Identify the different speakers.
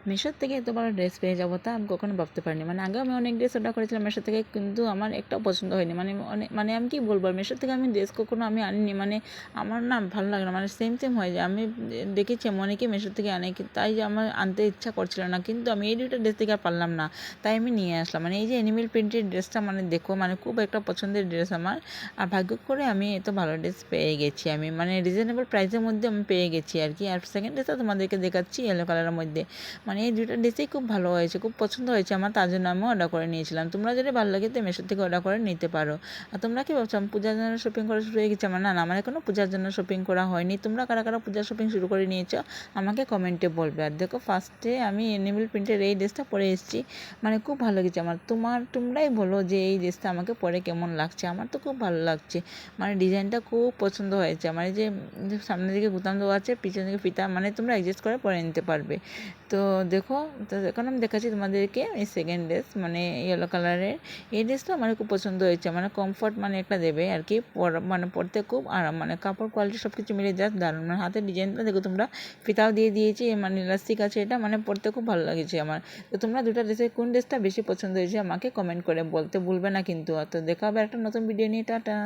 Speaker 1: মিশোর থেকে এত ভালো ড্রেস পেয়ে যাবো তা আমি কখনো ভাবতে পারিনি। মানে আগেও আমি অনেক ড্রেস অর্ডার করেছিলাম মিশো থেকে, কিন্তু আমার একটাও পছন্দ হয়নি। মানে আমি কি বলবো, মিশো থেকে আমি ড্রেস কখনো আমি আনিনি। মানে আমার না ভালো লাগে না, মানে সেম সেম হয়ে যায়। আমি দেখেছি অনেকে মিশো থেকে আনে, তাই যে আমার আনতে ইচ্ছা করছিল না, কিন্তু আমি এই দুটো ড্রেস থেকে আর পারলাম না, তাই আমি নিয়ে আসলাম। মানে এই যে অ্যানিমেল প্রিন্টের ড্রেসটা, মানে দেখো মানে খুব একটা পছন্দের ড্রেস আমার। আর ভাগ্য করে আমি এত ভালো ড্রেস পেয়ে গেছি, আমি মানে রিজনেবল প্রাইসের মধ্যে আমি পেয়ে গেছি আর কি। আর সেকেন্ড ড্রেসটা তোমাদেরকে দেখাচ্ছি ইয়েলো কালারের মধ্যে। মানে এই দুটো ড্রেসই খুব ভালো হয়েছে, খুব পছন্দ হয়েছে আমার, তার জন্য আমি অর্ডার করে নিয়েছিলাম। তোমরা যদি ভালো লাগে তো মিশো থেকে অর্ডার করে নিতে পারো। আর তোমরা কি ভাবছো আমি পূজার জন্য শপিং করা শুরু হয়ে গেছে? আমার না না, আমার এখনও পূজার জন্য শপিং করা হয়নি। তোমরা কারা কারা পূজার শপিং শুরু করে নিয়েছো আমাকে কমেন্টে বলবে। আর দেখো ফার্স্টে আমি এনিমেল প্রিন্টের এই ড্রেসটা পরে এসেছি, মানে খুব ভালো লেগেছে আমার। তোমরাই বলো যে এই ড্রেসটা আমাকে পরে কেমন লাগছে। আমার তো খুব ভালো লাগছে, মানে ডিজাইনটা খুব পছন্দ হয়েছে আমার। এই যে সামনের দিকে বোতাম দেওয়া আছে, পিছনের দিকে ফিতা, মানে তোমরা অ্যাডজাস্ট করে পরে নিতে পারবে। তো দেখো, তো এখন আমি দেখাচ্ছি তোমাদেরকে এই সেকেন্ড ড্রেস, মানে ইয়েলো কালারের এই ড্রেসটা আমার খুব পছন্দ হয়েছে। মানে কমফর্ট মানে একটা দেবে আর কি, মানে পরতে খুব আরাম, মানে কাপড় কোয়ালিটি সব কিছু মিলে যা দারুণ। মানে হাতের ডিজাইনটা দেখো তোমরা, ফিতাও দিয়ে দিয়েছি, মানে ইলাস্টিক আছে এটা, মানে পরতে খুব ভালো লাগছে আমার। তো তোমরা দুটো ড্রেসের কোন ড্রেসটা বেশি পছন্দ হয়েছে আমাকে কমেন্ট করে বলতে ভুলবে না কিন্তু। তো দেখা হবে একটা নতুন ভিডিও নিয়ে, টাটা।